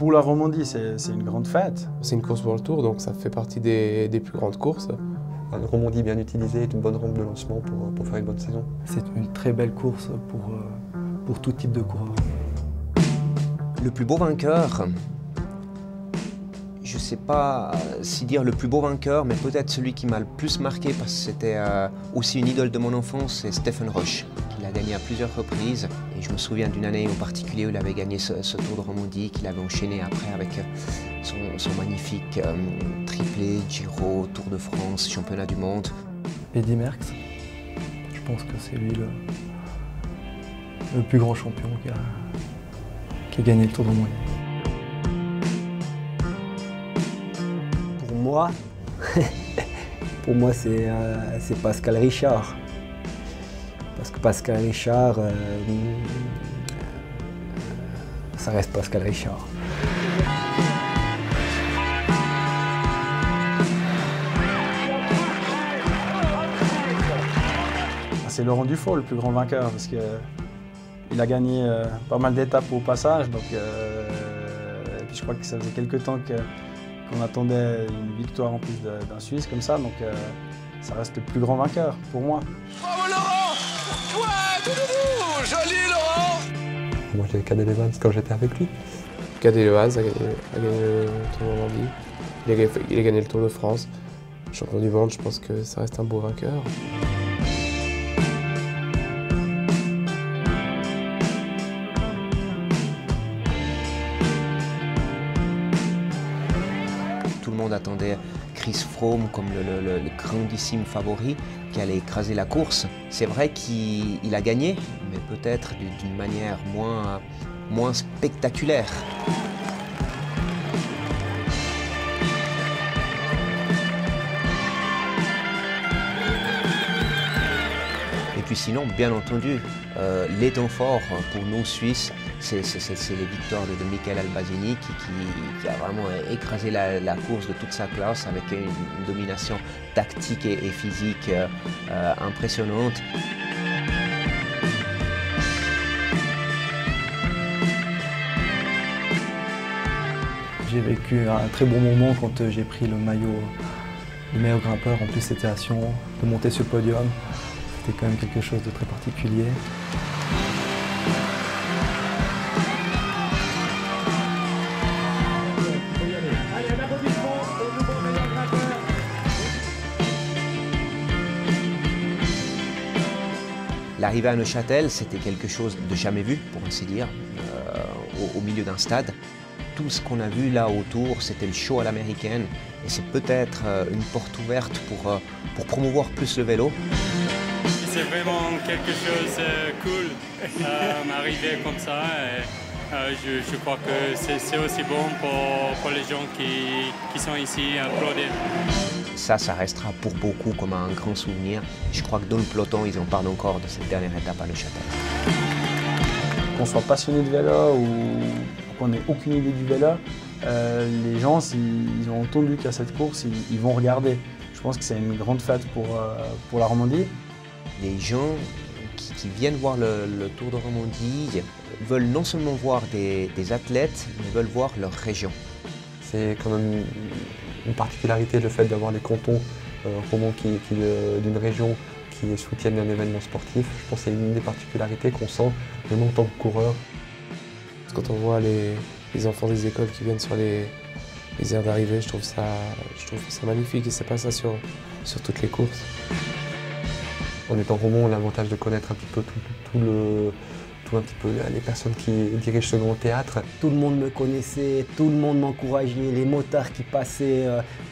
Pour la Romandie, c'est une grande fête. C'est une course pour le Tour, donc ça fait partie des plus grandes courses. Une Romandie bien utilisée est une bonne rampe de lancement pour faire une bonne saison. C'est une très belle course pour tout type de coureur. Le plus beau vainqueur, je ne sais pas si dire le plus beau vainqueur, mais peut-être celui qui m'a le plus marqué parce que c'était aussi une idole de mon enfance, c'est Stephen Roche. Il a gagné à plusieurs reprises et je me souviens d'une année en particulier où il avait gagné ce Tour de Romandie, qu'il avait enchaîné après avec son magnifique triplé, Giro, Tour de France, championnat du monde. Eddy Merckx, je pense que c'est lui le plus grand champion qui a gagné le Tour de Romandie. Pour moi, c'est Pascal Richard. Parce que Pascal Richard, ça reste Pascal Richard. C'est Laurent Dufaux, le plus grand vainqueur, parce qu'il a gagné pas mal d'étapes au passage. Donc, et puis je crois que ça faisait quelques temps qu'on attendait une victoire en plus d'un Suisse comme ça. Donc ça reste le plus grand vainqueur pour moi. Bravo Laurent! Ouais, toudoudou! Joli Laurent! Moi j'ai Cadel Evans quand j'étais avec lui. Cadel Evans a gagné le Tour de Romandie. Il a gagné le Tour de France. Champion du monde, je pense que ça reste un beau vainqueur. Tout le monde attendait Chris Froome comme le grandissime favori qui allait écraser la course. C'est vrai qu'il a gagné, mais peut-être d'une manière moins spectaculaire. Et puis sinon, bien entendu, les temps forts pour nous Suisses, c'est les victoires de Michael Albazini qui a vraiment écrasé la course de toute sa classe avec une domination tactique et physique impressionnante. J'ai vécu un très bon moment quand j'ai pris le maillot de meilleur grimpeur. En plus, c'était à Sion, de monter sur le podium. C'était quand même quelque chose de très particulier. L'arrivée à Neuchâtel, c'était quelque chose de jamais vu, pour ainsi dire, au milieu d'un stade. Tout ce qu'on a vu là autour, c'était le show à l'américaine. Et c'est peut-être une porte ouverte pour promouvoir plus le vélo. C'est vraiment quelque chose de cool, m'arriver comme ça. Et, je crois que c'est aussi bon pour les gens qui sont ici à applaudir. Ça restera pour beaucoup comme un grand souvenir. Je crois que dans le peloton, ils en parlent encore de cette dernière étape à Neuchâtel. Qu'on soit passionné de vélo ou qu'on n'ait aucune idée du vélo, les gens, s'ils ont entendu qu'il y a cette course, ils vont regarder. Je pense que c'est une grande fête pour la Romandie. Les gens qui viennent voir le Tour de Romandie veulent non seulement voir des athlètes, mais veulent voir leur région. C'est quand même une particularité le fait d'avoir les cantons romans d'une région qui soutiennent un événement sportif. Je pense que c'est une des particularités qu'on sent même en tant que coureur. Quand on voit les enfants des écoles qui viennent sur les aires d'arrivée, je trouve ça magnifique et c'est pas ça sur toutes les courses. En étant roman, on a l'avantage de connaître un petit peu les personnes qui dirigent ce grand théâtre. Tout le monde me connaissait, tout le monde m'encourageait, les motards qui passaient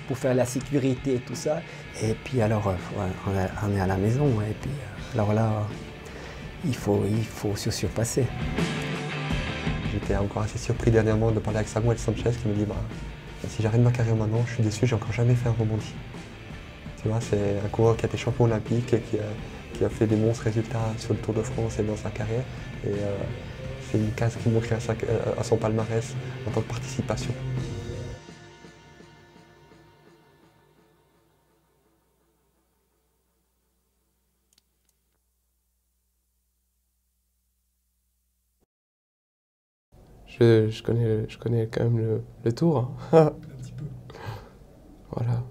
pour faire la sécurité et tout ça. Et puis alors, on est à la maison, et puis alors là, il faut se surpasser. J'étais encore assez surpris dernièrement de parler avec Samuel Sanchez qui me dit si j'arrête ma carrière maintenant, je suis déçu, j'ai encore jamais fait un Romandie. Tu vois, c'est un coureur qui a été champion olympique et qui a fait des monstres résultats sur le Tour de France et dans sa carrière. Et c'est une case qui manquerait à son palmarès en tant que participation. je connais quand même le tour. Un petit peu. Voilà.